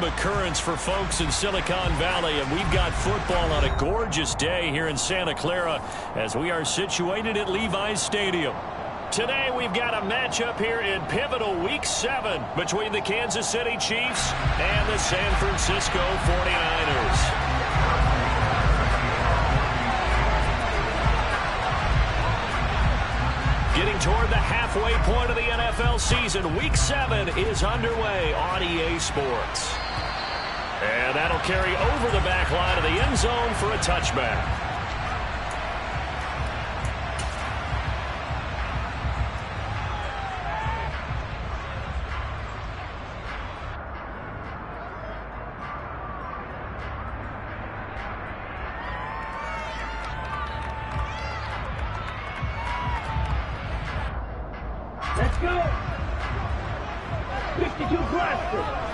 Occurrence for folks in Silicon Valley, and we've got football on a gorgeous day here in Santa Clara as we are situated at Levi's Stadium. Today we've got a matchup here in pivotal Week 7 between the Kansas City Chiefs and the San Francisco 49ers. Getting toward the halfway point of the NFL season, Week 7 is underway on EA Sports. And that'll carry over the back line of the end zone for a touchback. Let's go! 52 blasters!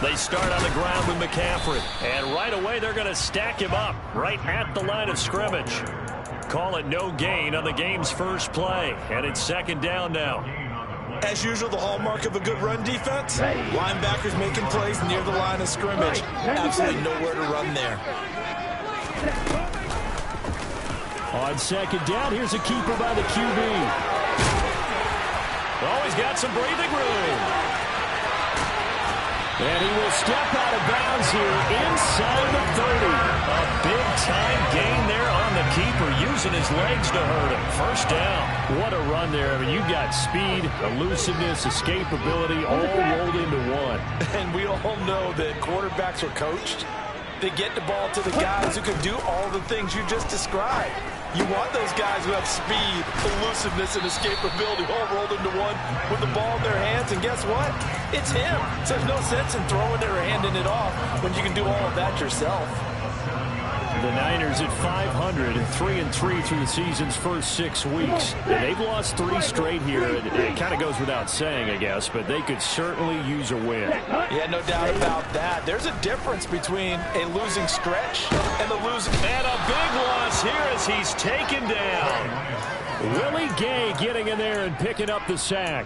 They start on the ground with McCaffrey, and right away they're going to stack him up right at the line of scrimmage. Call it no gain on the game's first play, and it's second down now. As usual, the hallmark of a good run defense, linebackers making plays near the line of scrimmage. Absolutely nowhere to run there. On second down, here's a keeper by the QB. Oh, he's got some breathing room. And he will step out of bounds here inside the 30. A big-time gain there on the keeper, using his legs to hurt him. First down. What a run there. I mean, you've got speed, elusiveness, escapability, all rolled into one. And we all know that quarterbacks are coached. They get the ball to the guys who can do all the things you just described. You want those guys who have speed, elusiveness, and escapability all rolled into one with the ball in their hands. And guess what? It's him. So there's no sense in throwing it or handing it off when you can do all of that yourself. The Niners at 500 and 3-3 through the season's first 6 weeks. And they've lost 3 straight here. It kind of goes without saying, I guess, but they could certainly use a win. Yeah, no doubt about that. There's a difference between a losing stretch and the losing. And a big loss here as he's taken down. Willie Gay getting in there and picking up the sack.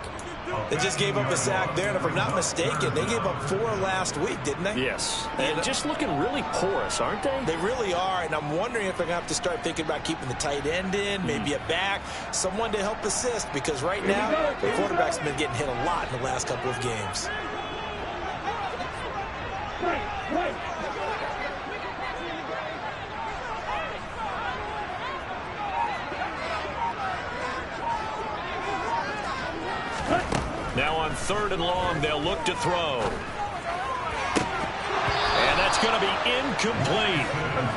They just gave up a sack there, and if I'm not mistaken, they gave up 4 last week, didn't they? Yes. And just looking really porous, aren't they? They really are, and I'm wondering if they're going to have to start thinking about keeping the tight end in, maybe a back, someone to help assist, because right now, the quarterback's been getting hit a lot in the last couple of games. Now on 3rd and long, they'll look to throw. And that's going to be incomplete.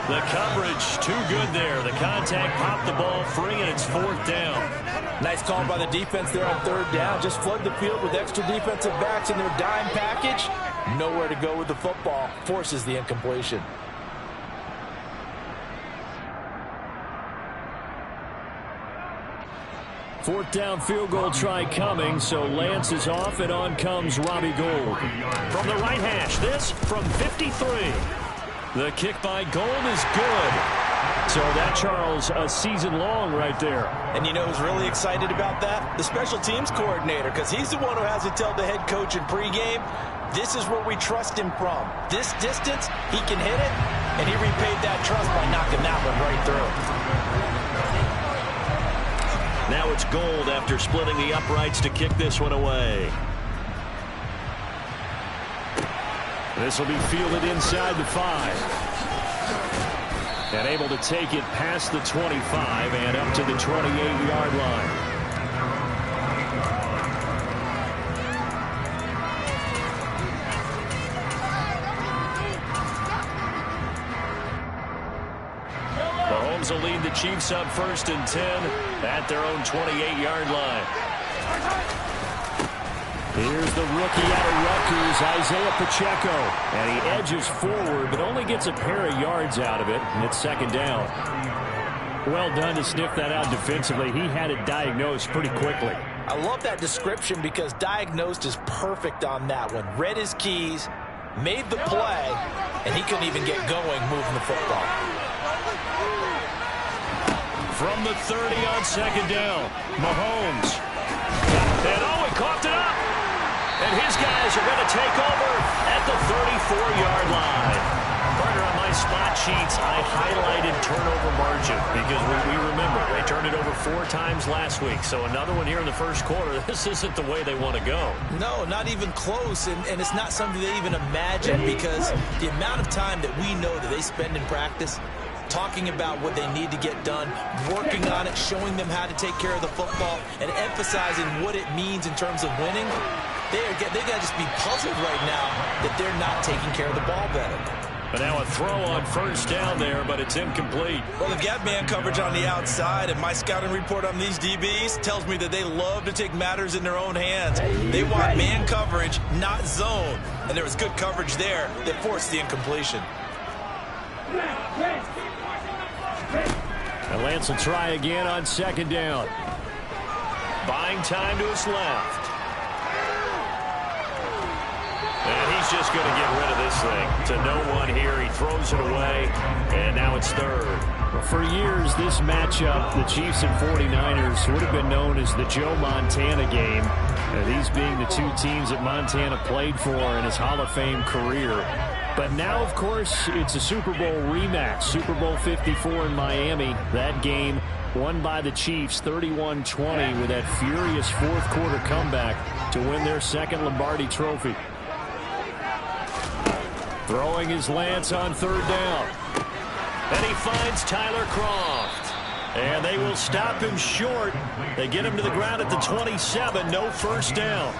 The coverage too good there. The contact popped the ball free, and it's 4th down. Nice call by the defense there on 3rd down. Just flood the field with extra defensive backs in their dime package. Nowhere to go with the football. Forces the incompletion. 4th down field goal try coming, so Lance is off, and on comes Robbie Gould. From the right hash, this from 53. The kick by Gould is good. So that, Charles, a season long right there. And you know who's really excited about that? The special teams coordinator, because he's the one who has to tell the head coach in pregame, this is where we trust him from. This distance, he can hit it, and he repaid that trust by knocking that one right through. Now it's Gould after splitting the uprights to kick this one away. This will be fielded inside the 5. And able to take it past the 25 and up to the 28-yard line. Mahomes will lead the Chiefs up 1st and 10 at their own 28-yard line. Here's the rookie out of Rutgers, Isaiah Pacheco. And he edges forward, but only gets a pair of yards out of it, and it's 2nd down. Well done to sniff that out defensively. He had it diagnosed pretty quickly. I love that description because diagnosed is perfect on that one. Read his keys, made the play, and he couldn't even get going moving the football. From the 30 on 2nd down, Mahomes. And oh, it coughed it up. And his guys are going to take over at the 34-yard line. Partner, on my spot sheets, I highlighted turnover margin because we remember they turned it over 4 times last week. So another one here in the first quarter. This isn't the way they want to go. No, not even close, and it's not something they even imagine because the amount of time that we know that they spend in practice talking about what they need to get done, working on it, showing them how to take care of the football, and emphasizing what it means in terms of winning, they got to just be puzzled right now that they're not taking care of the ball better. But now a throw on first down there, but it's incomplete. Well, they've got man coverage on the outside, and my scouting report on these DBs tells me that they love to take matters in their own hands. They want man coverage, not zone. And there was good coverage there that forced the incompletion. And Lance will try again on second down. Buying time to his left. And he's just going to get rid of this thing to no one here. He throws it away, and now it's third. Well, for years, this matchup, the Chiefs and 49ers, would have been known as the Joe Montana game. These being the two teams that Montana played for in his Hall of Fame career. But now, of course, it's a Super Bowl rematch. Super Bowl 54 in Miami. That game won by the Chiefs 31-20 with that furious fourth-quarter comeback to win their second Lombardi trophy. Throwing his Lance on third down. And he finds Tyler Kroft. And they will stop him short. They get him to the ground at the 27. No first down.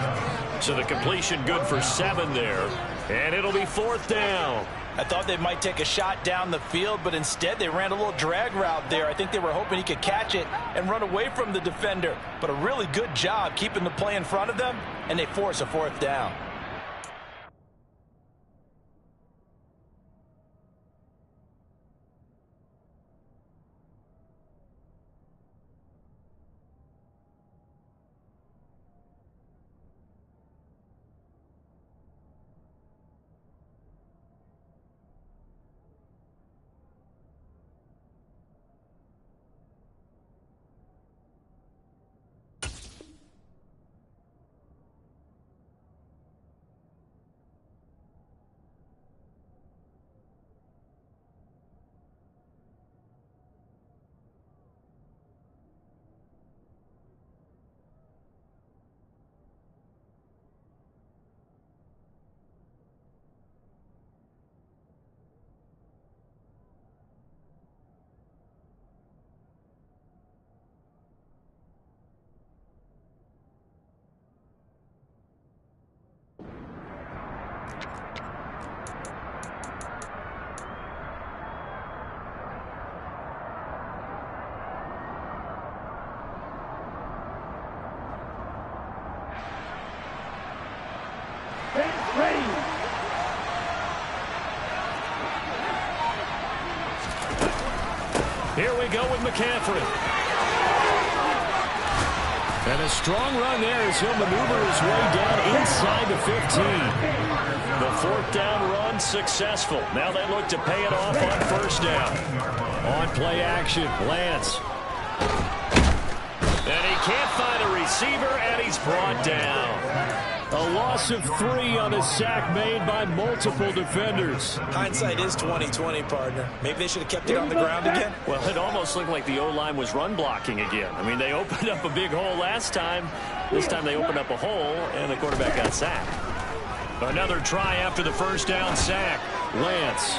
So the completion good for 7 there. And it'll be fourth down. I thought they might take a shot down the field, but instead they ran a little drag route there. I think they were hoping he could catch it and run away from the defender. But a really good job keeping the play in front of them, and they force a fourth down. Here we go with McCaffrey. And a strong run there as he'll maneuver his way down inside the 15. The fourth down run successful. Now they look to pay it off on first down. On play action, Lance. And he can't find a receiver, and he's brought down. A loss of 3 on a sack made by multiple defenders. Hindsight is 20/20, partner. Maybe they should have kept it on the ground again. Well, it almost looked like the O-line was run blocking again. I mean, they opened up a big hole last time. This time they opened up a hole, and the quarterback got sacked. Another try after the first down sack. Lance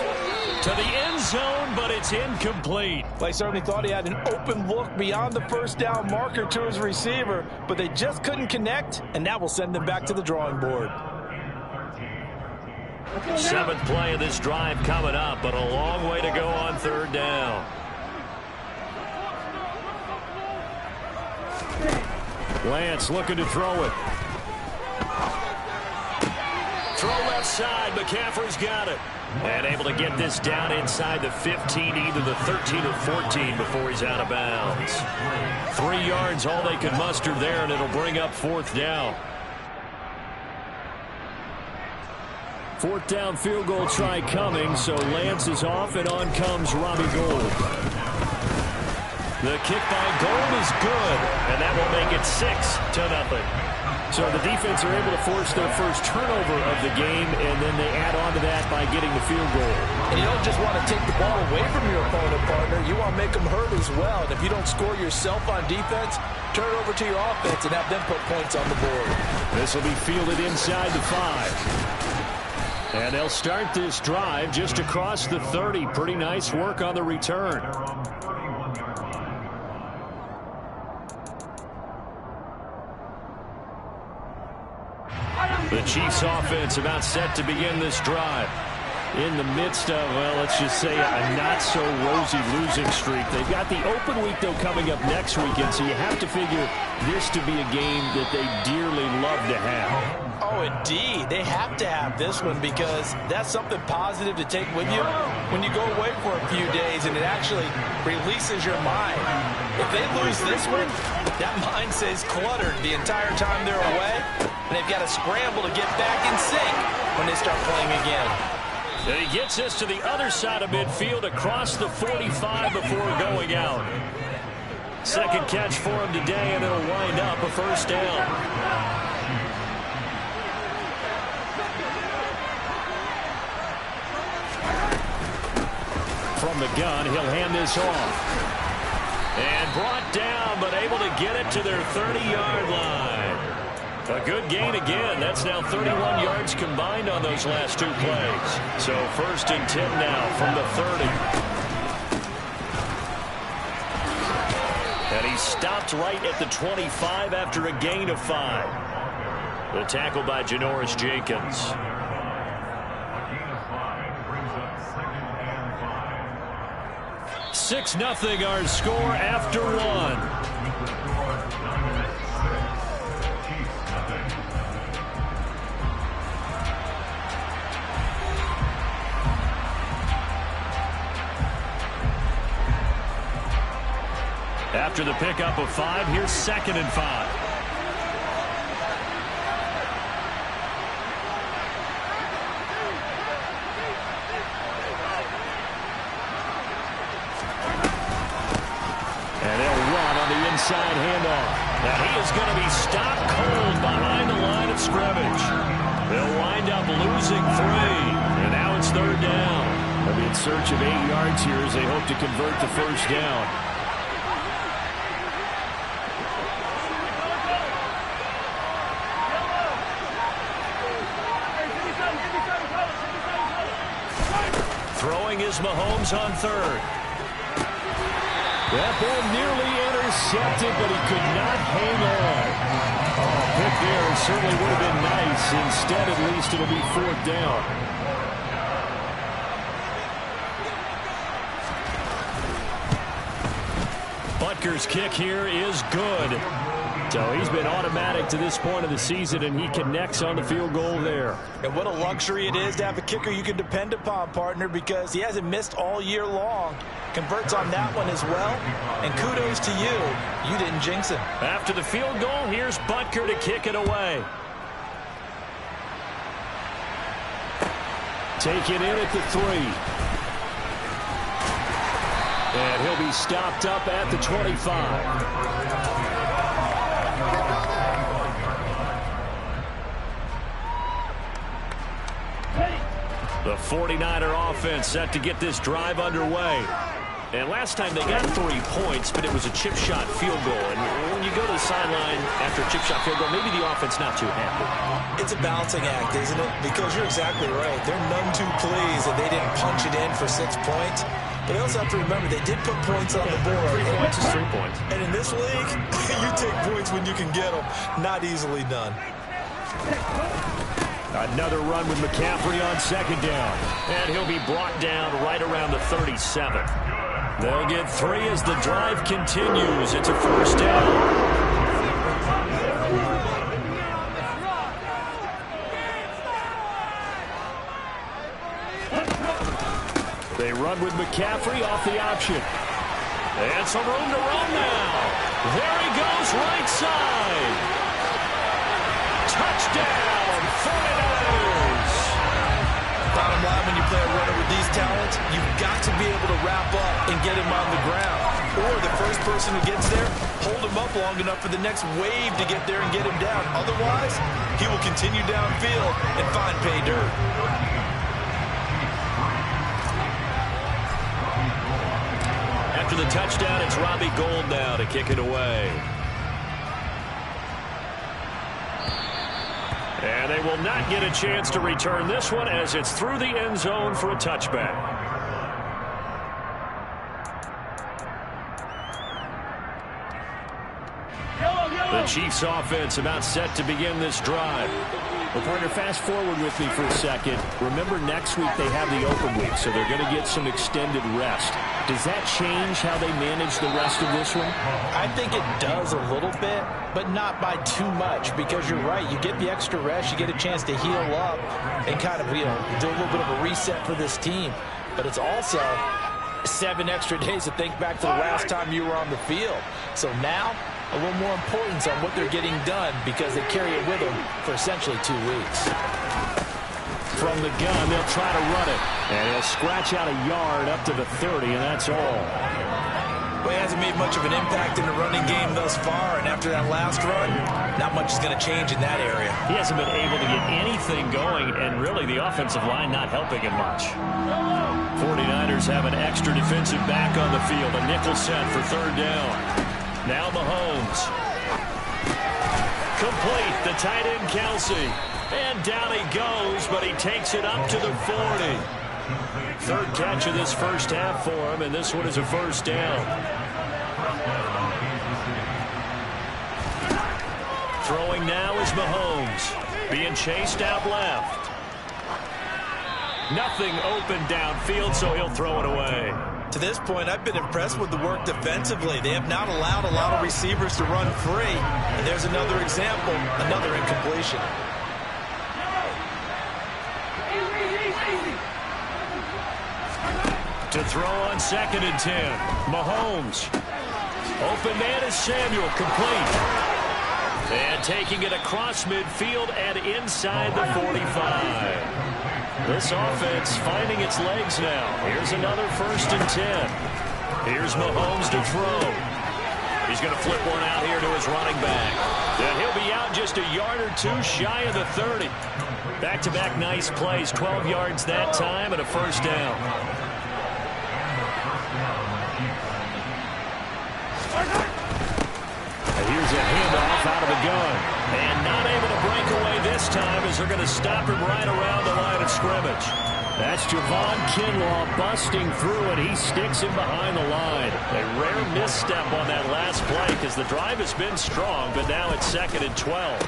to the end zone, but it's incomplete. They certainly thought he had an open look beyond the first down marker to his receiver, but they just couldn't connect, and that will send them back to the drawing board. 7th play of this drive coming up, but a long way to go on third down. Lance looking to throw it. Throw left side. McCaffrey's got it. And able to get this down inside the 15, either the 13 or 14 before he's out of bounds. 3 yards, all they could muster there, and it'll bring up fourth down. Fourth down field goal try coming, so Lance is off, and on comes Robbie Gould. The kick by Gould is good, and that will make it 6-0. So the defense are able to force their first turnover of the game, and then they add on to that by getting the field goal. And you don't just want to take the ball away from your opponent, partner. You want to make them hurt as well. And if you don't score yourself on defense, turn it over to your offense and have them put points on the board. This will be fielded inside the 5. And they'll start this drive just across the 30. Pretty nice work on the return. The Chiefs offense about set to begin this drive. In the midst of, well, let's just say a not-so-rosy losing streak. They've got the open week, though, coming up next weekend, so you have to figure this to be a game that they dearly love to have. Oh, indeed. They have to have this one because that's something positive to take with you when you go away for a few days, and it actually releases your mind. If they lose this one, that mind stays cluttered the entire time they're away, and they've got to scramble to get back in sync when they start playing again. And he gets us to the other side of midfield across the 45 before going out. Second catch for him today, and it'll wind up a first down. From the gun, he'll hand this off. And brought down, but able to get it to their 30-yard line. A good gain again. That's now 31 yards combined on those last two plays. So 1st and 10 now from the 30. And he stopped right at the 25 after a gain of 5. The tackle by Janoris Jenkins. 6-0 our score after 1. After the pickup of 5, here's 2nd and 5. And they'll run on the inside handoff. Now he is going to be stopped cold behind the line of scrimmage. They'll wind up losing 3. And now it's 3rd down. They'll be in search of 8 yards here as they hope to convert the first down. Throwing is Mahomes on 3rd. That ball nearly intercepted, but he could not hang on. Oh, pick there certainly would have been nice. Instead, at least, it'll be 4th down. Butker's kick here is good. So he's been automatic to this point of the season, and he connects on the field goal there. And what a luxury it is to have a kicker you can depend upon, partner, because he hasn't missed all year long. Converts on that one as well. And kudos to you. You didn't jinx him. After the field goal, here's Butker to kick it away. Taken in at the 3. And he'll be stopped up at the 25. The 49er offense set to get this drive underway. And last time they got 3 points, but it was a chip shot field goal. And when you go to the sideline after a chip shot field goal, maybe the offense not too happy. It's a balancing act, isn't it? Because you're exactly right. They're none too pleased that they didn't punch it in for 6 points. But they also have to remember they did put points on the board. 3 points is 3 points. And in this league, you take points when you can get them. Not easily done. Another run with McCaffrey on 2nd down. And he'll be brought down right around the 37. They'll get 3 as the drive continues. It's a 1st down. They run with McCaffrey off the option. And some room to run now. There he goes, right side. Touchdown, 49ers. Bottom line, when you play a runner with these talents, you've got to be able to wrap up and get him on the ground. Or the first person who gets there hold him up long enough for the next wave to get there and get him down. Otherwise, he will continue downfield and find pay dirt. After the touchdown, it's Robbie Gould now to kick it away. And they will not get a chance to return this one as it's through the end zone for a touchback. The Chiefs offense about set to begin this drive. Well, partner, fast forward with me for a second. Remember, next week they have the open week, so they're going to get some extended rest. Does that change how they manage the rest of this one? I think it does a little bit, but not by too much, because you're right. You get the extra rest, you get a chance to heal up and kind of, do a little bit of a reset for this team. But it's also 7 extra days to think back to the last time you were on the field. So now, a little more importance on what they're getting done because they carry it with them for essentially 2 weeks. From the gun, they'll try to run it. And he'll scratch out a yard up to the 30, and that's all. Well, he hasn't made much of an impact in the running game thus far, and after that last run, not much is going to change in that area. He hasn't been able to get anything going, and really the offensive line not helping him much. 49ers have an extra defensive back on the field, a nickel set for 3rd down. Now Mahomes. Complete, the tight end Kelsey. And down he goes, but he takes it up to the 40. 3rd catch of this first half for him, and this one is a 1st down. Throwing now is Mahomes. Being chased out left. Nothing open downfield, so he'll throw it away. To this point, I've been impressed with the work defensively. They have not allowed a lot of receivers to run free. And there's another example, another incompletion. To throw on 2nd and 10. Mahomes. Open man is Samuel, complete. And taking it across midfield and inside the 45. This offense finding its legs now. Here's another 1st and 10. Here's Mahomes to throw. He's going to flip one out here to his running back. And he'll be out just a yard or 2 shy of the 30. Back-to-back nice plays. 12 yards that time and a 1st down. And here's a handoff out of the gun. And not able to break away this time as they're going to stop him right around the line of scrimmage. That's Javon Kinlaw busting through, and he sticks him behind the line. A rare misstep on that last play because the drive has been strong, but now it's 2nd and 12.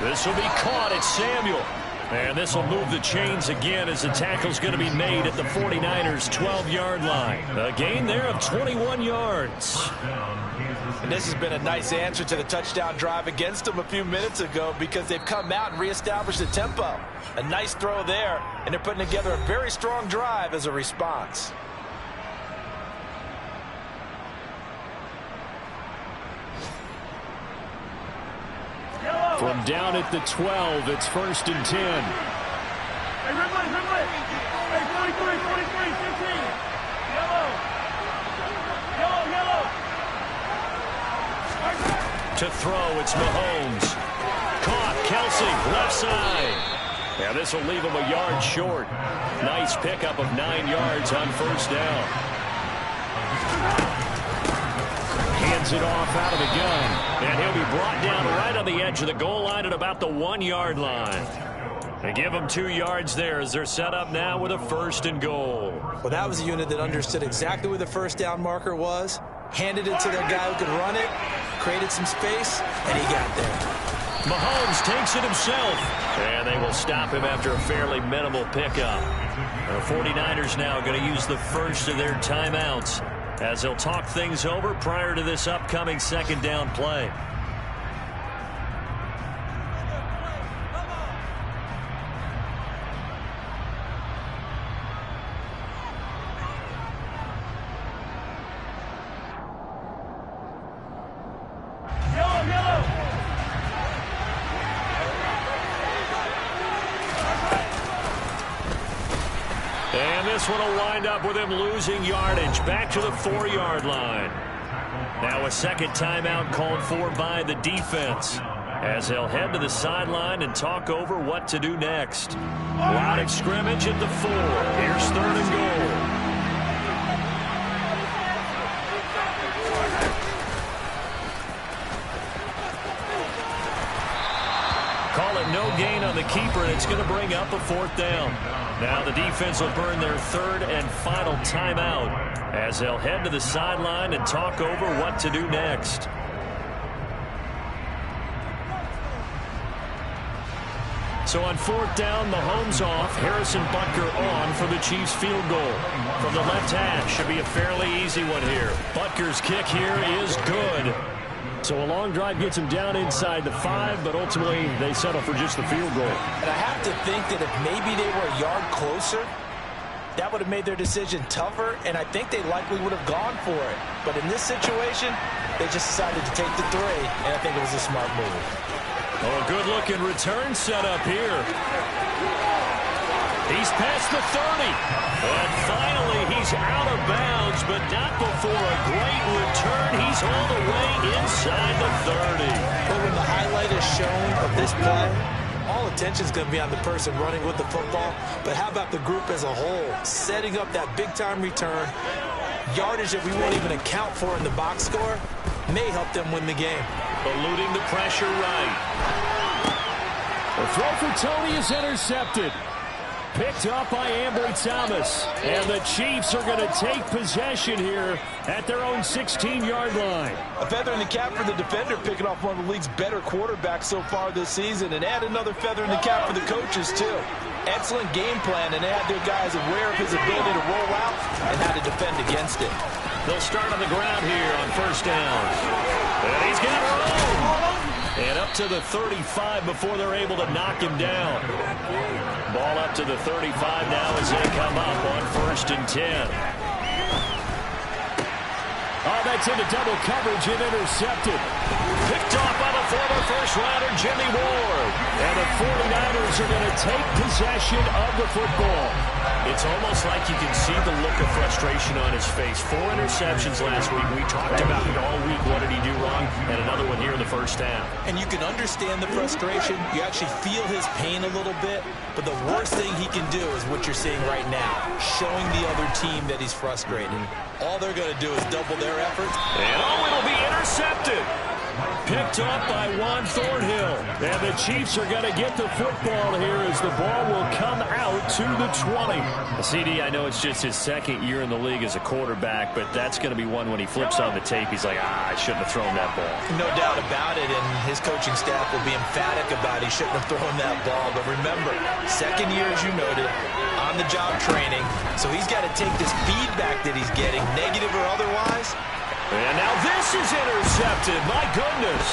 This will be caught. It's Samuel. And this will move the chains again as the tackle's going to be made at the 49ers' 12-yard line. A gain there of 21 yards. And this has been a nice answer to the touchdown drive against them a few minutes ago because they've come out and reestablished the tempo. A nice throw there, and they're putting together a very strong drive as a response. From down at the 12, it's 1st and 10. Hey, Ridley. Hey, 43, 15. Yellow. To throw, it's Mahomes. Caught, Kelsey, left side. Yeah, this will leave him a yard short. Nice pickup of 9 yards on 1st down. Hands it off out of the gun. And he'll be brought down right on the edge of the goal line at about the 1-yard line. They give him 2 yards there as they're set up now with a 1st and goal. Well, that was a unit that understood exactly where the 1st down marker was, handed it to their guy who could run it, created some space, and he got there. Mahomes takes it himself. And they will stop him after a fairly minimal pickup. The 49ers now going to use the first of their timeouts as they'll talk things over prior to this upcoming 2nd down play. And this one will wind up with him losing yardage back to the 4-yard line. Now a second timeout called for by the defense, as they'll head to the sideline and talk over what to do next. Line of scrimmage at the 4. Here's 3rd and goal. Call it no gain on the keeper, and it's going to bring up a 4th down. Now the defense will burn their 3rd and final timeout, as they'll head to the sideline and talk over what to do next. So on 4th down, Mahomes off, Harrison Butker on for the Chiefs field goal. From the left hash, should be a fairly easy one here. Butker's kick here is good. So a long drive gets him down inside the 5, but ultimately they settle for just the field goal. And I have to think that if maybe they were a yard closer, that would have made their decision tougher, and I think they likely would have gone for it. But in this situation, they just decided to take the 3, and I think it was a smart move. Oh, a good-looking return set up here. He's past the 30. And finally, he's out of bounds, but not before a great return. He's all the way inside the 30. But when the highlight is shown of this play, all attention is going to be on the person running with the football. But how about the group as a whole? Setting up that big-time return, yardage that we won't even account for in the box score, may help them win the game. Eluding the pressure right. The throw for Tony is intercepted. Picked up by Ambry Thomas. And the Chiefs are going to take possession here at their own 16-yard line. A feather in the cap for the defender, picking off one of the league's better quarterbacks so far this season, and add another feather in the cap for the coaches, too. Excellent game plan, and they had their guys aware of his ability to roll out and how to defend against it. They'll start on the ground here on 1st down. And he's got room. And up to the 35 before they're able to knock him down. Ball up to the 35 now as they come up on 1st and 10. Oh, that's into double coverage and intercepted. Picked off by the former first-rounder Jimmy Ward. And the 49ers are going to take possession of the football. It's almost like you can see the look of frustration on his face. 4 interceptions last week. We talked about it all week. What did he do wrong? And another one here in the 1st half. And you can understand the frustration. You actually feel his pain a little bit. But the worst thing he can do is what you're seeing right now, showing the other team that he's frustrated. All they're going to do is double their efforts. And it'll be intercepted. Picked up by Juan Thornhill. And the Chiefs are going to get the football here as the ball will come out to the 20. CD, I know it's just his 2nd year in the league as a quarterback, but that's going to be one when he flips on the tape. He's like, I shouldn't have thrown that ball. No doubt about it, and his coaching staff will be emphatic about he shouldn't have thrown that ball. But remember, 2nd year, as you noted, on-the-job training, so he's got to take this feedback that he's getting, negative or otherwise. And now this is intercepted. My goodness.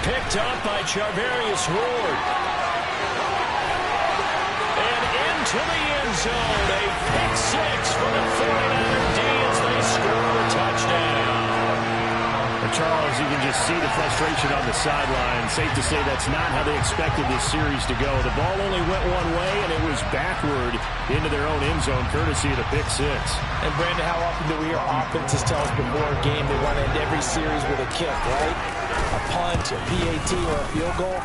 Picked up by Charvarius Ward. And into the end zone. A pick 6 for the 49er D as they score a touchdown. Charles, you can just see the frustration on the sideline. Safe to say that's not how they expected this series to go. The ball only went one way, and it was backward into their own end zone, courtesy of the pick 6. And, Brandon, how often do we hear offenses tell us before a game they want to end every series with a kick, right? A punt, a PAT, or a field goal.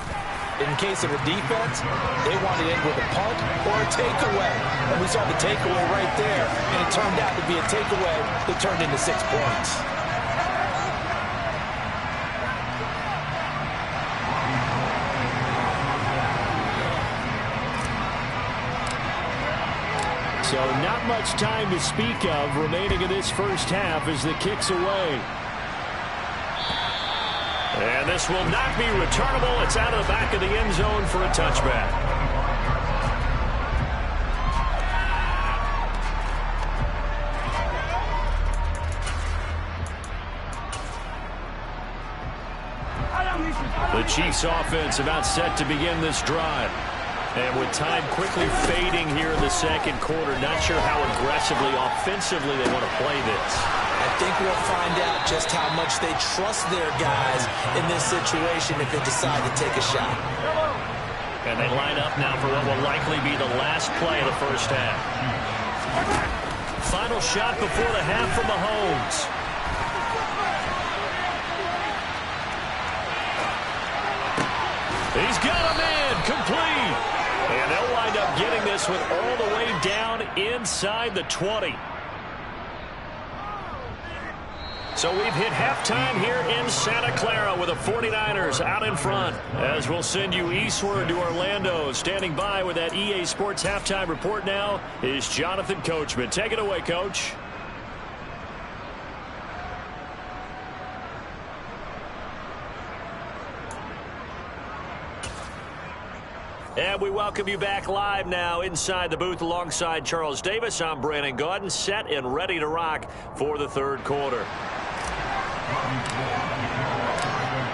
In case of a defense, they want to end with a punt or a takeaway. And we saw the takeaway right there, and it turned out to be a takeaway that turned into 6 points. So not much time to speak of remaining in this 1st half as the kick's away. And this will not be returnable. It's out of the back of the end zone for a touchback. The Chiefs offense about set to begin this drive. And with time quickly fading here in the 2nd quarter, not sure how aggressively, offensively they want to play this. I think we'll find out just how much they trust their guys in this situation if they decide to take a shot. And they line up now for what will likely be the last play of the 1st half. Final shot before the half from Mahomes. He's got a man complete. And they'll wind up getting this one all the way down inside the 20. So we've hit halftime here in Santa Clara with the 49ers out in front. As we'll send you eastward to Orlando. Standing by with that EA Sports halftime report now is Jonathan Coachman. Take it away, Coach. And we welcome you back live now inside the booth alongside Charles Davis. I'm Brandon Gaudin, set and ready to rock for the third quarter.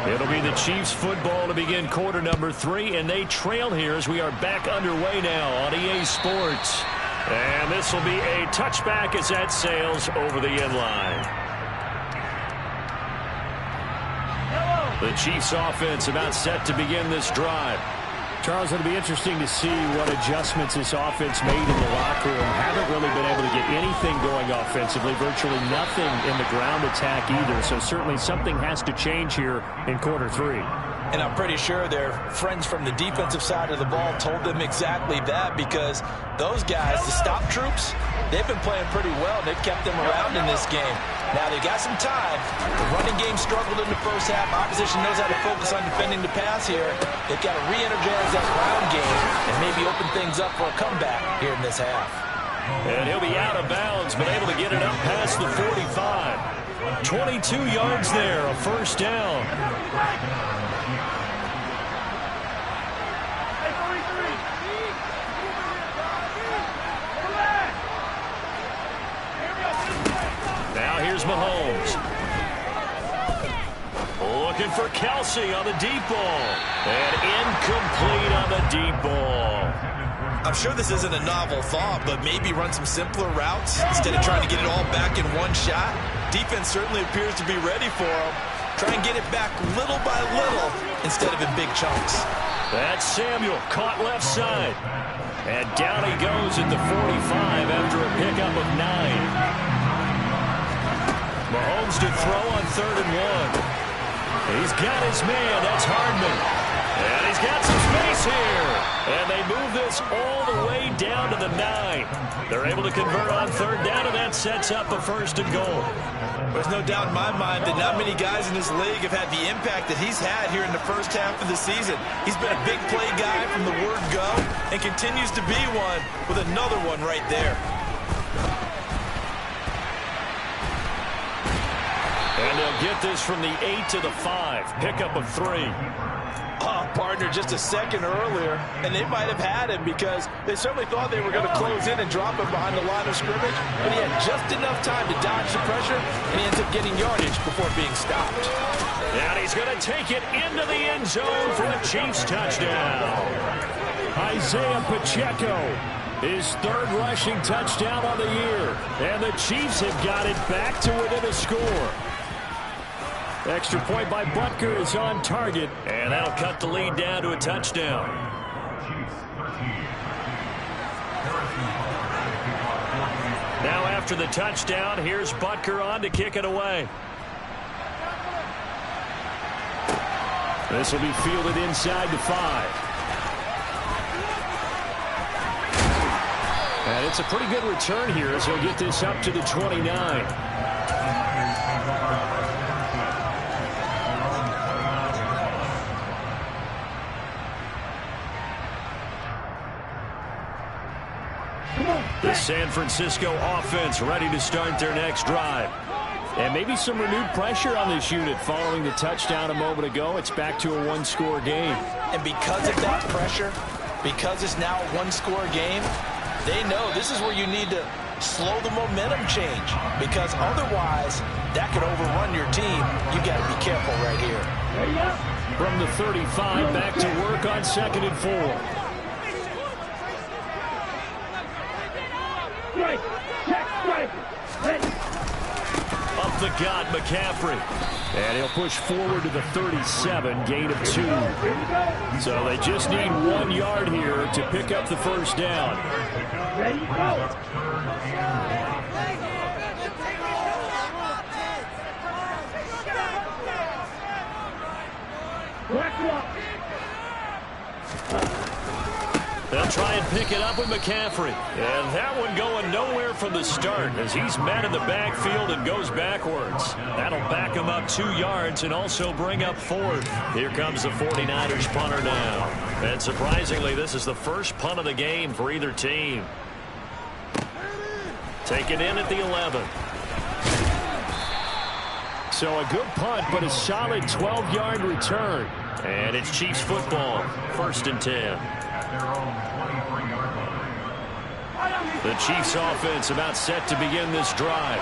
It'll be the Chiefs football to begin quarter number 3, and they trail here as we are back underway now on EA Sports. And this will be a touchback as that sails over the end line. The Chiefs offense about set to begin this drive. Charles, it'll be interesting to see what adjustments this offense made in the locker room. Haven't really been able to get anything going offensively, virtually nothing in the ground attack either. So certainly something has to change here in quarter 3. And I'm pretty sure their friends from the defensive side of the ball told them exactly that, because those guys, the stop troops, they've been playing pretty well. They've kept them around in this game. Now they got some time. The running game struggled in the first half. Opposition knows how to focus on defending the pass here. They've got to re-energize that ground game and maybe open things up for a comeback here in this half. And he'll be out of bounds, but able to get it up past the 45. 22 yards there, a first down. Now here's Mahomes. Looking for Kelsey on the deep ball. And incomplete on the deep ball. I'm sure this isn't a novel thought, but maybe run some simpler routes instead of trying to get it all back in one shot. Defense certainly appears to be ready for him. Try and get it back little by little instead of in big chunks. That's Samuel, caught left side. And down he goes at the 45 after a pickup of 9. Mahomes to throw on 3rd and 1. He's got his man. That's Hardman. And he's got some space here. And they move this all the way down to the 9. They're able to convert on 3rd down, and that sets up a 1st and goal. There's no doubt in my mind that not many guys in this league have had the impact that he's had here in the first half of the season. He's been a big play guy from the word go and continues to be one with another one right there. And they'll get this from the 8 to the 5. Pickup of 3. Oh, partner, just a second earlier, and they might have had him because they certainly thought they were going to close in and drop him behind the line of scrimmage, but he had just enough time to dodge the pressure, and he ends up getting yardage before being stopped. And he's going to take it into the end zone for the Chiefs touchdown. Isaiah Pacheco, his 3rd rushing touchdown on the year. And the Chiefs have got it back to within a score. Extra point by Butker is on target. And that'll cut the lead down to a touchdown. Now after the touchdown, here's Butker on to kick it away. This will be fielded inside the 5. And it's a pretty good return here as he'll get this up to the 29. The San Francisco offense ready to start their next drive. And maybe some renewed pressure on this unit following the touchdown a moment ago. It's back to a 1-score game. And because of that pressure, because it's now a 1-score game, they know this is where you need to slow the momentum change, because otherwise that could overrun your team. You got to be careful right here. From the 35, back to work on 2nd and 4. Up the gut, McCaffrey. And he'll push forward to the 37, gain of 2. So they just need 1 yard here to pick up the 1st down. Ready, go. They'll try and pick it up with McCaffrey. And that one going nowhere from the start as he's met in the backfield and goes backwards. That'll back him up 2 yards and also bring up 4th. Here comes the 49ers punter now. And surprisingly, this is the first punt of the game for either team. Taken in at the 11. So a good punt, but a solid 12-yard return. And it's Chiefs football, 1st and 10. The Chiefs offense about set to begin this drive.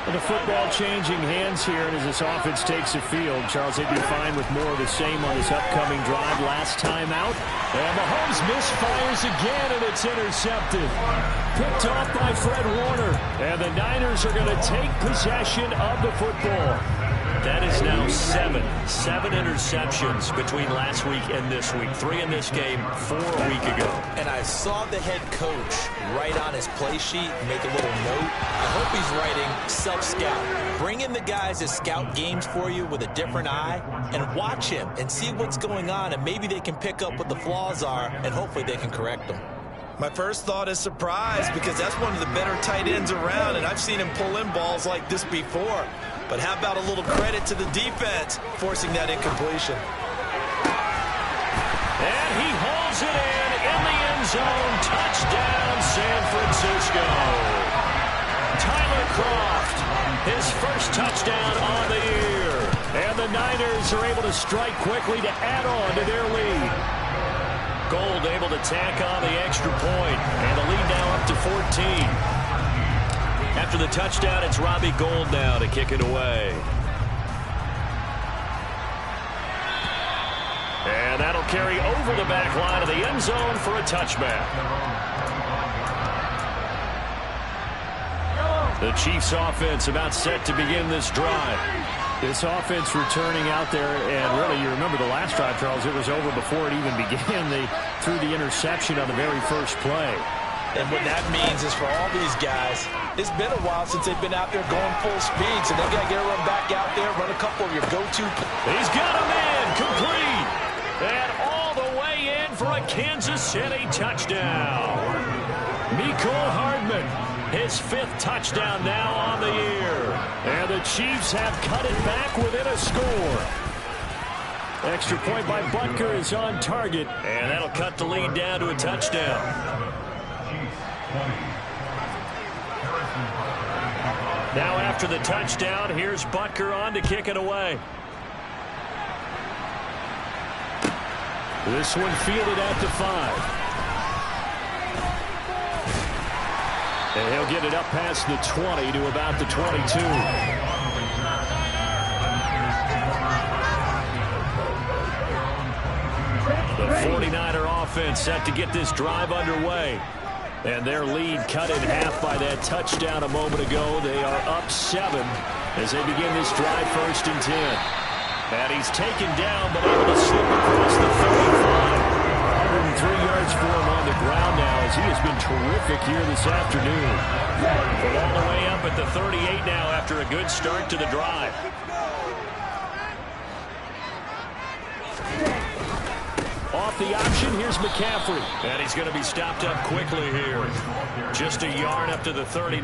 And the football changing hands here, and as this offense takes the field, Charles, they'd be fine with more of the same on this upcoming drive. Last time out, and Mahomes misfires again, and it's intercepted. Picked off by Fred Warner, and the Niners are going to take possession of the football. That is now 7 interceptions between last week and this week. 3 in this game, 4 a week ago. And I saw the head coach write on his play sheet, make a little note. I hope he's writing self-scout. Bring in the guys that scout games for you with a different eye and watch him and see what's going on, and maybe they can pick up what the flaws are, and hopefully they can correct them. My first thought is surprise, because that's one of the better tight ends around, and I've seen him pull in balls like this before. But how about a little credit to the defense forcing that incompletion? And he hauls it in the end zone. Touchdown, San Francisco. Tyler Kroft, his first touchdown on the year. And the Niners are able to strike quickly to add on to their lead. Gold able to tack on the extra point, and the lead now up to 14. After the touchdown, it's Robbie Gould now to kick it away. And that'll carry over the back line of the end zone for a touchback. The Chiefs offense about set to begin this drive. This offense returning out there, and really, you remember the last drive, Charles, it was over before it even began. They threw the interception on the very first play. And what that means is for all these guys, it's been a while since they've been out there going full speed, so they got to get everyone back out there, run a couple of your go-to. He's got him in, complete, and all the way in for a Kansas City touchdown. Mecole Hardman, his 5th touchdown now on the year. And the Chiefs have cut it back within a score. Extra point by Butker is on target. And that'll cut the lead down to a touchdown. Now after the touchdown, here's Butker on to kick it away. This one fielded at the 5. And he'll get it up past the 20 to about the 22. The 49er offense set to get this drive underway. And their lead cut in half by that touchdown a moment ago. They are up 7 as they begin this drive, 1st and 10. And he's taken down, but able to slip across the 35. 103 yards for him on the ground now, as he has been terrific here this afternoon. From all the way up at the 38 now after a good start to the drive. Off the option, here's McCaffrey. And he's going to be stopped up quickly here. Just a yard up to the 39.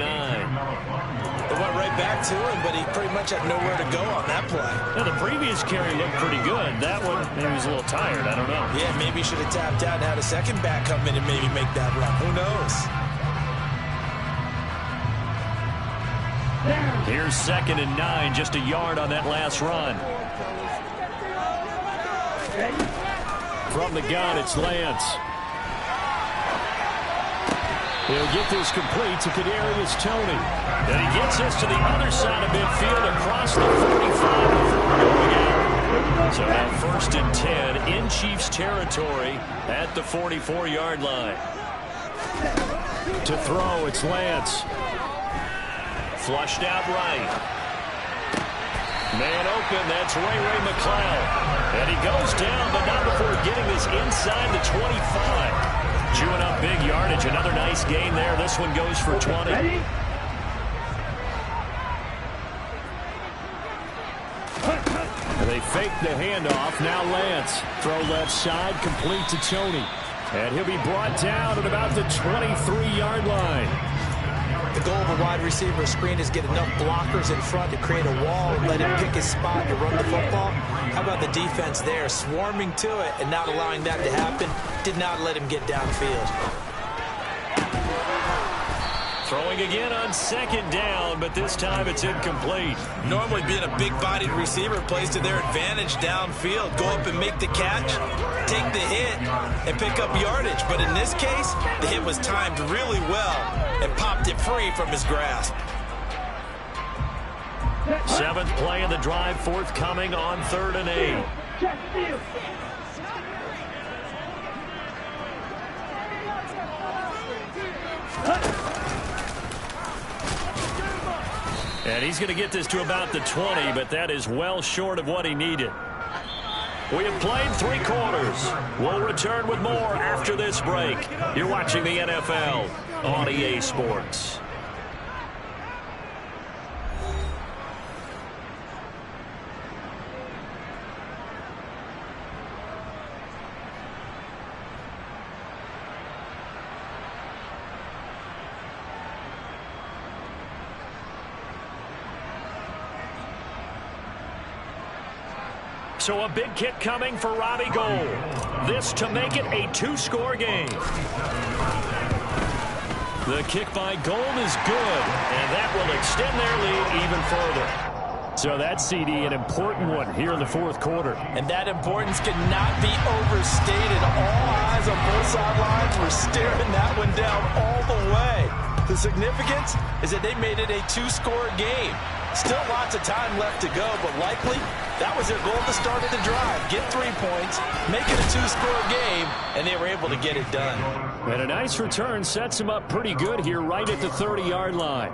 They went right back to him, but he pretty much had nowhere to go on that play. Now, the previous carry looked pretty good. That one, maybe he was a little tired. I don't know. Yeah, maybe he should have tapped out and had a second back come in and maybe make that run. Who knows? Here's 2nd and 9, just a yard on that last run. From the gun, it's Lance. He'll get this complete to Kadarius Toney. And he gets this to the other side of midfield across the 45 before going out. So now 1st and 10 in Chiefs territory at the 44-yard line. To throw, it's Lance. Flushed out right. Man open, that's Ray McCloud. And he goes down, but not before getting this inside the 25. Chewing up big yardage. Another nice gain there. This one goes for 20. Ready? They fake the handoff. Now Lance. Throw left side, complete to Toney. And he'll be brought down at about the 23-yard line. The goal of a wide receiver screen is get enough blockers in front to create a wall and let him pick his spot to run the football. How about the defense there, swarming to it and not allowing that to happen? Did not let him get downfield. Throwing again on second down, but this time it's incomplete. Normally being a big-bodied receiver plays to their advantage downfield. Go up and make the catch, take the hit, and pick up yardage. But in this case, the hit was timed really well and popped it free from his grasp. 7th play of the drive forthcoming on 3rd and 8. And he's going to get this to about the 20, but that is well short of what he needed. We have played 3 quarters. We'll return with more after this break. You're watching the NFL on EA Sports. So a big kick coming for Robbie Gould. This to make it a 2-score game. The kick by Gould is good, and that will extend their lead even further. So that's, CD, an important one here in the 4th quarter. And that importance cannot be overstated. All eyes on both sidelines were staring that one down all the way. The significance is that they made it a 2-score game. Still lots of time left to go, but likely that was their goal at the start of the drive. Get 3 points, make it a 2-score game, and they were able to get it done. And a nice return sets them up pretty good here right at the 30-yard line.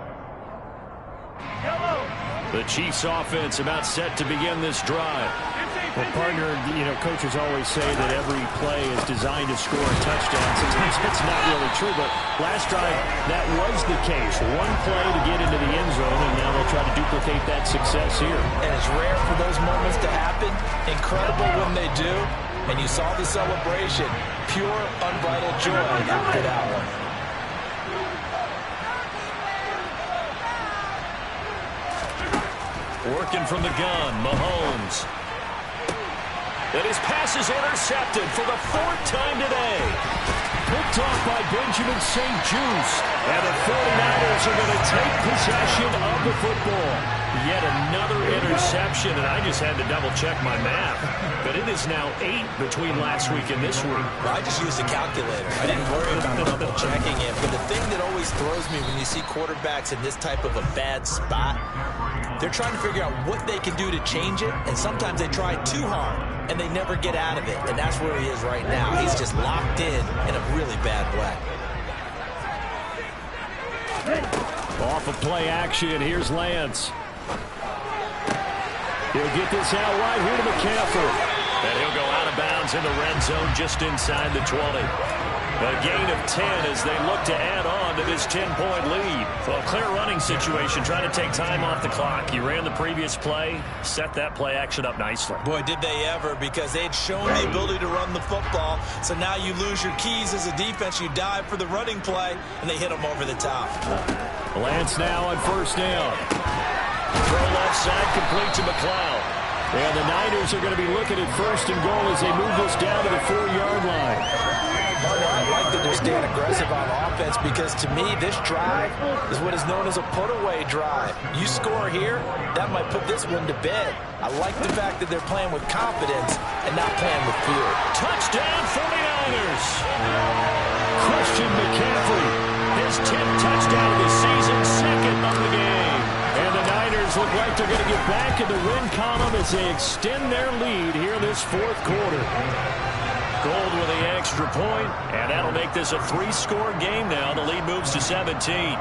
The Chiefs offense about set to begin this drive. Well, partner, coaches always say that every play is designed to score a touchdown. Sometimes it's not really true, but last drive, that was the case. One play to get into the end zone, and now they'll try to duplicate that success here. And it's rare for those moments to happen. Incredible when they do. And you saw the celebration. Pure, unbridled joy after that one. Working from the gun, Mahomes. And his pass is intercepted for the 4th time today. Picked off by Benjamin St-Juste. And the 49ers are going to take possession of the football. Yet another interception, and I just had to double-check my math. But it is now 8 between last week and this week. Well, I just used a calculator. I didn't worry about double-checking it. But the thing that always throws me when you see quarterbacks in this type of a bad spot, they're trying to figure out what they can do to change it, and sometimes they try too hard, and they never get out of it. And that's where he is right now. He's just locked in a really bad way. Off of play action, here's Lance. He'll get this out right here to McCaffrey. And he'll go out of bounds in the red zone just inside the 20. A gain of 10 as they look to add on to this 10-point lead. Well, a clear running situation, trying to take time off the clock. You ran the previous play, set that play action up nicely. Boy, did they ever, because they'd shown the ability to run the football. So now you lose your keys as a defense. You dive for the running play, and they hit them over the top. Lance now on 1st down. Throw left side, complete to McLeod. And the Niners are going to be looking at 1st and goal as they move this down to the 4-yard line. I like that they're staying aggressive on offense, because to me, this drive is what is known as a put-away drive. You score here, that might put this one to bed. I like the fact that they're playing with confidence and not playing with fear. Touchdown, 49ers! Christian McCaffrey. His 10th touchdown of the season, 2nd of the game. And the Niners look like they're going to get back in the win column as they extend their lead here in this 4th quarter. Gould with the extra point, and that'll make this a 3-score game now. The lead moves to 17.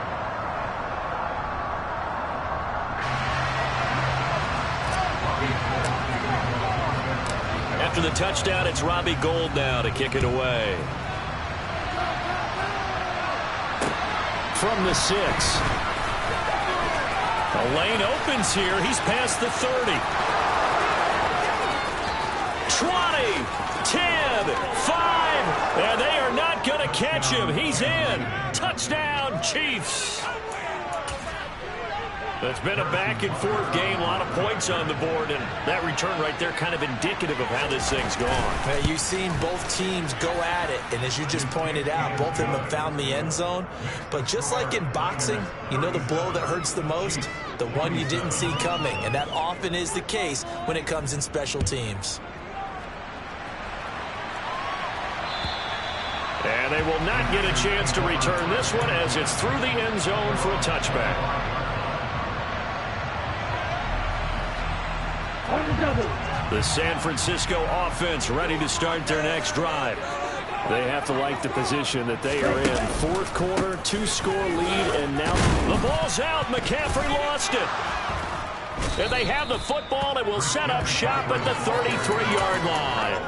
After the touchdown, it's Robbie Gould now to kick it away. From the 6. The lane opens here. He's past the 30. 20, 10, 5, And they are not going to catch him. He's in. Touchdown, Chiefs. It's been a back-and-forth game, a lot of points on the board, and that return right there kind of indicative of how this thing's gone. You've seen both teams go at it, and as you just pointed out, both of them have found the end zone. But just like in boxing, you know the blow that hurts the most? The one you didn't see coming, and that often is the case when it comes in special teams. And they will not get a chance to return this one as it's through the end zone for a touchback. The San Francisco offense ready to start their next drive. They have to like the position that they are in. Fourth quarter, 2-score lead, and now the ball's out. McCaffrey lost it. And they have the football and will set up shop at the 33-yard line.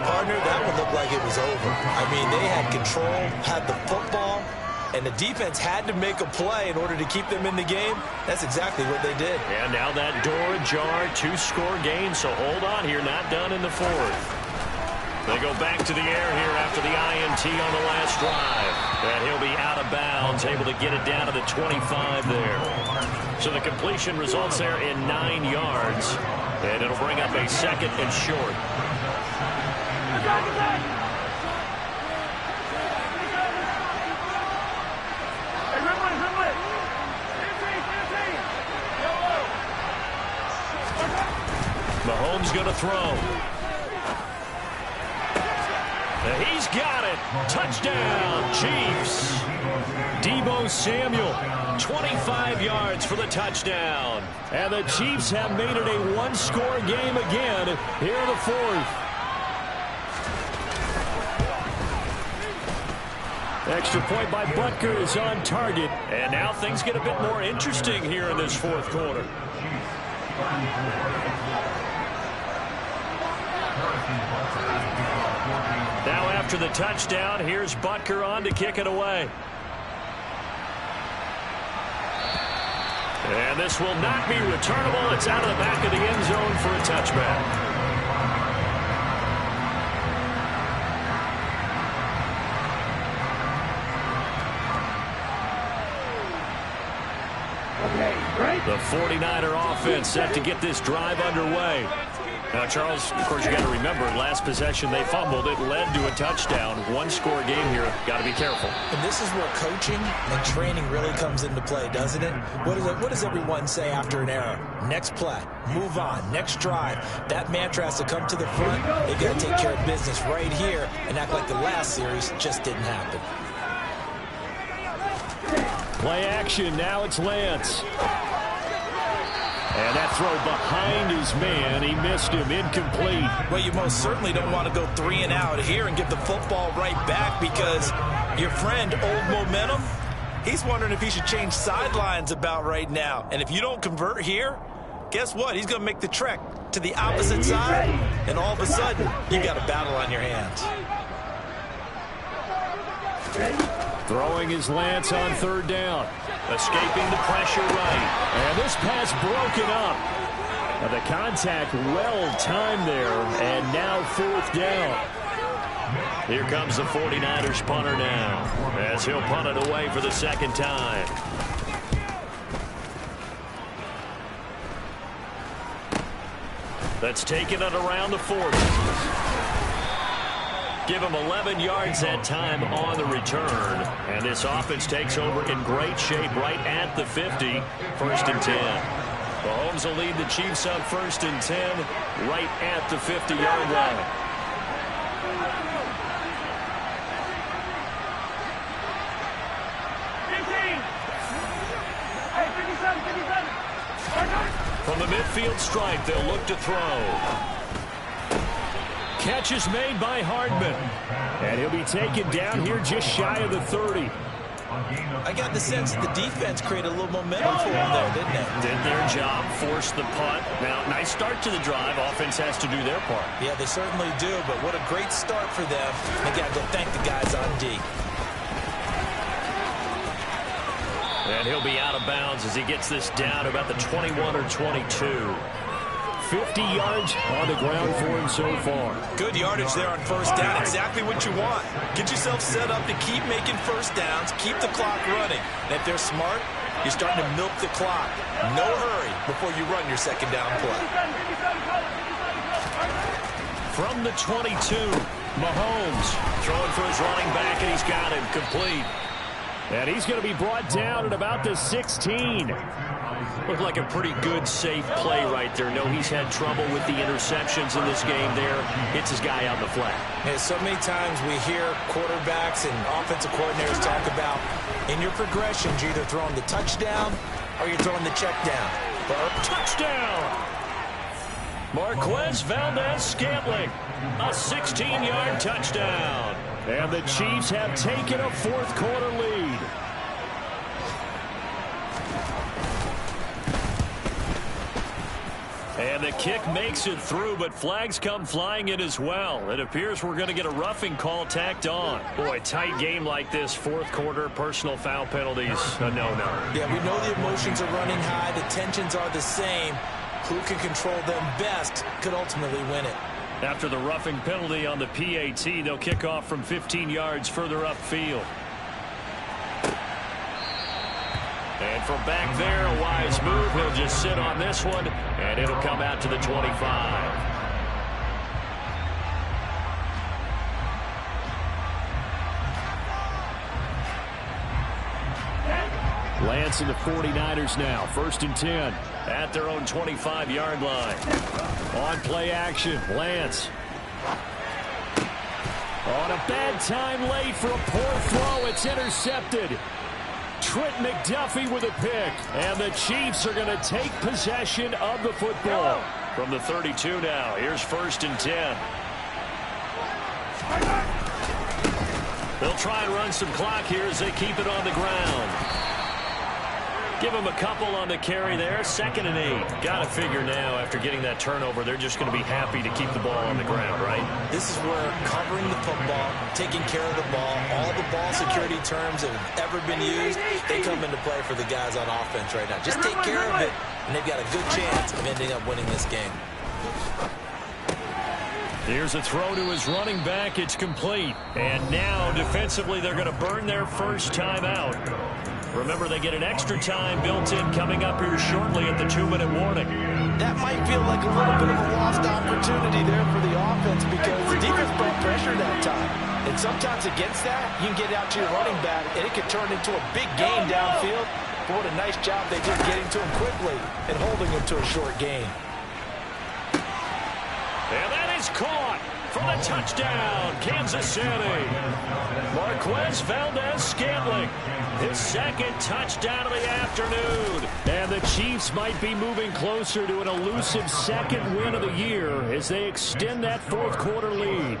Partner, that one looked like it was over. I mean, they had control, had the football, and the defense had to make a play in order to keep them in the game. That's exactly what they did. And now that door ajar, 2-score game, so hold on here, not done in the fourth. They go back to the air here after the INT on the last drive. And he'll be out of bounds, able to get it down to the 25 there. So the completion results there in 9 yards. And it'll bring up a second and short. Mahomes going to throw. He's got it. Touchdown, Chiefs. Deebo Samuel, 25 yards for the touchdown. And the Chiefs have made it a 1-score game again here in the fourth. Extra point by Butker is on target. And now things get a bit more interesting here in this fourth quarter. Now after the touchdown, here's Butker on to kick it away. And this will not be returnable. It's out of the back of the end zone for a touchback. The 49er offense set to get this drive underway. Now, Charles, of course, you got to remember, last possession they fumbled. It led to a touchdown. 1-score game here. Got to be careful. And this is where coaching and training really comes into play, doesn't it? What does everyone say after an error? Next play, move on, next drive. That mantra has to come to the front. They got to take care of business right here and act like the last series just didn't happen. Play action. Now it's Lance. And that throw behind his man. He missed him. Incomplete. Well, you most certainly don't want to go 3 and out here and give the football right back because your friend, Old Momentum, he's wondering if he should change sidelines about right now. And if you don't convert here, guess what? He's going to make the trek to the opposite side, and all of a sudden, you got a battle on your hands. Throwing his Lance on third down. Escaping the pressure right. And this pass broken up. And the contact well timed there. And now fourth down. Here comes the 49ers punter now, as he'll punt it away for the second time. That's taken it around the 40. Give him 11 yards that time on the return. And this offense takes over in great shape right at the 50. First and 10. Mahomes will lead the Chiefs up first and 10 right at the 50-yard line. From the midfield stripe, they'll look to throw. Catch is made by Hardman. And he'll be taken down here just shy of the 30. I got the sense that the defense created a little momentum for him there, didn't they? Did their job, forced the punt. Now, nice start to the drive. Offense has to do their part. Yeah, they certainly do, but what a great start for them. They got to go thank the guys on D. And he'll be out of bounds as he gets this down to about the 21 or 22. 50 yards on the ground for him so far. Good yardage there on first down. Exactly what you want. Get yourself set up to keep making first downs, keep the clock running. And if they're smart, you're starting to milk the clock. No hurry before you run your second down play. From the 22, Mahomes throwing for his running back, and he's got him complete. And he's going to be brought down at about the 16. Looked like a pretty good, safe play right there. No, he's had trouble with the interceptions in this game there. Hits his guy out in the flat. And so many times we hear quarterbacks and offensive coordinators talk about in your progressions, you're either throwing the touchdown or you're throwing the check down. Touchdown! Marquez Valdez-Scantling, a 16-yard touchdown. And the Chiefs have taken a fourth-quarter lead. And the kick makes it through, but flags come flying in as well. It appears we're going to get a roughing call tacked on. Boy, tight game like this, fourth quarter, personal foul penalties, a no-no. Yeah, we know the emotions are running high. The tensions are the same. Who can control them best could ultimately win it. After the roughing penalty on the PAT, they'll kick off from 15 yards further upfield. And from back there, a wise move. He'll just sit on this one, and it'll come out to the 25. Lance and the 49ers now, 1st and 10. At their own 25-yard line. On play action, Lance. On a bad time late for a poor throw. It's intercepted. Trent McDuffie with a pick. And the Chiefs are going to take possession of the football. From the 32 now, here's 1st and 10. They'll try and run some clock here as they keep it on the ground. Give them a couple on the carry there. 2nd and 8. Got to figure now after getting that turnover, they're just going to be happy to keep the ball on the ground, right? This is where covering the football, taking care of the ball, all the ball security terms that have ever been used, they come into play for the guys on offense right now. Just take care of it, and they've got a good chance of ending up winning this game. Here's a throw to his running back. It's complete. And now, defensively, they're going to burn their first time out. Remember, they get an extra time built in coming up here shortly at the 2-minute warning. That might feel like a little bit of a lost opportunity there for the offense because the defense brought pressure that time. And sometimes against that, you can get out to your running back, and it can turn into a big game downfield. But what a nice job they did getting to him quickly and holding him to a short gain. And that is caught for the touchdown, Kansas City. Marquez Valdez-Scantling, his 2nd touchdown of the afternoon. And the Chiefs might be moving closer to an elusive 2nd win of the year as they extend that fourth-quarter lead.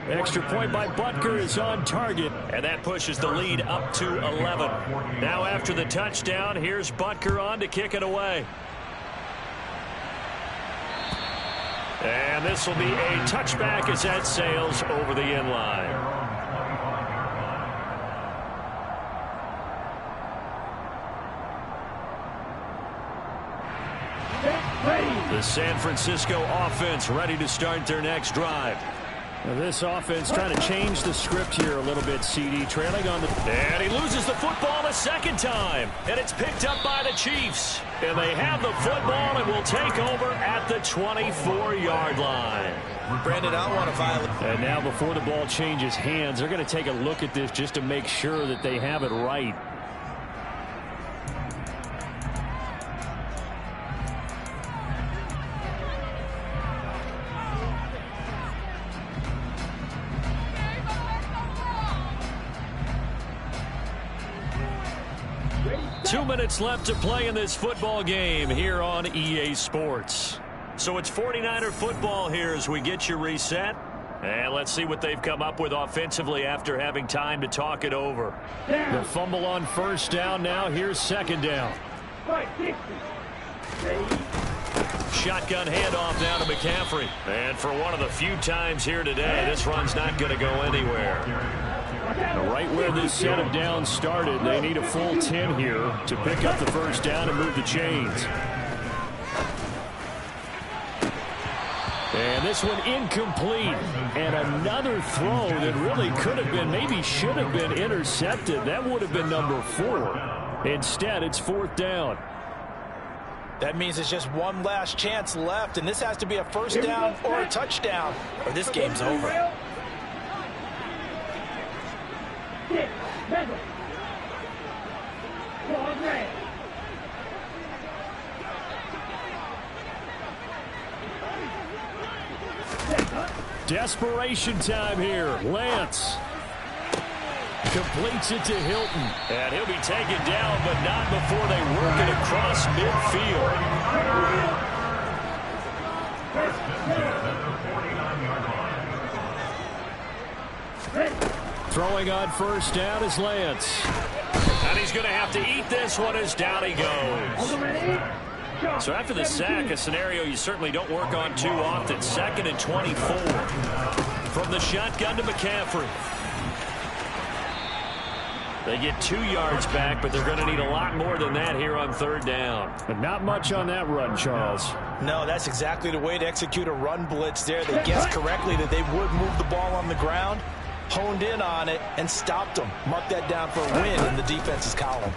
Extra point by Butker is on target. And that pushes the lead up to 11. Now after the touchdown, here's Butker on to kick it away. And this will be a touchback as that sails over the end line. The San Francisco offense ready to start their next drive. Now this offense trying to change the script here a little bit, CD. Trailing on the... And he loses the football a second time. And it's picked up by the Chiefs. And they have the football and will take over at the 24-yard line. Brandon, I don't want to violate. And now before the ball changes hands, they're going to take a look at this just to make sure that they have it right. Two minutes left to play in this football game here on EA Sports. So it's 49er football here as we get you reset. And let's see what they've come up with offensively after having time to talk it over. The fumble on first down now. Here's 2nd down. Shotgun handoff down to McCaffrey. And for one of the few times here today, this run's not going to go anywhere. Right where this set of downs started, they need a full 10 here to pick up the first down and move the chains. And this one incomplete. And another throw that really could have been, maybe should have been intercepted. That would have been number 4. Instead, it's 4th down. That means it's just one last chance left, and this has to be a first down or a touchdown, or this game's over. Desperation time here. Lance completes it to Hilton. And he'll be taken down, but not before they work it across midfield. Throwing on first down is Lance. And he's going to have to eat this one as down he goes. So after the sack, a scenario you certainly don't work on too often. 2nd and 24. From the shotgun to McCaffrey. They get 2 yards back, but they're going to need a lot more than that here on 3rd down. But not much on that run, Charles. No, that's exactly the way to execute a run blitz there. They guessed correctly that they would move the ball on the ground, honed in on it, and stopped them. Mark that down for a win in the defense's column.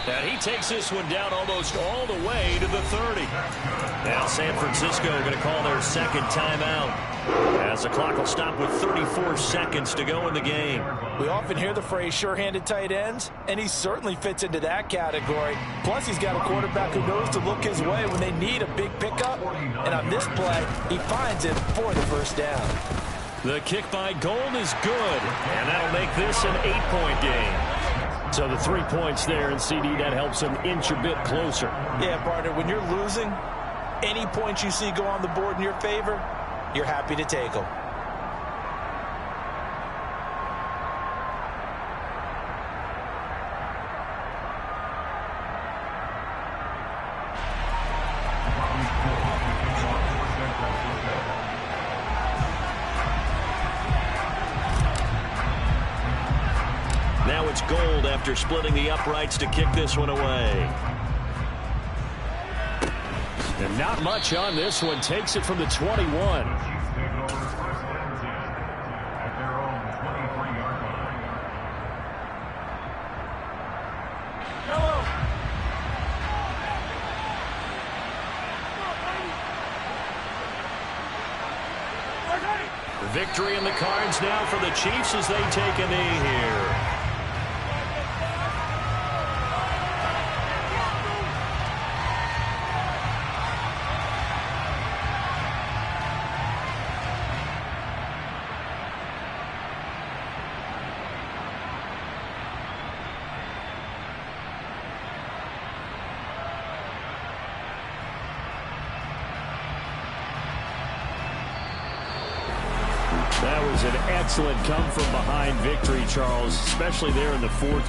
And he takes this one down almost all the way to the 30. Now San Francisco going to call their 2nd timeout, as the clock will stop with 34 seconds to go in the game. We often hear the phrase sure-handed tight ends, and he certainly fits into that category. Plus, he's got a quarterback who knows to look his way when they need a big pickup. And on this play, he finds it for the first down. The kick by Gold is good, and that'll make this an 8-point game. So the 3 points there, and CD, that helps them inch a bit closer. Yeah, partner, when you're losing, any points you see go on the board in your favor, you're happy to take them. Now it's Gold after splitting the uprights to kick this one away. And not much on this one. Takes it from the 21. Victory in the cards now for the Chiefs as they take a knee here. That was an excellent come-from-behind victory, Charles, especially there in the 4th quarter.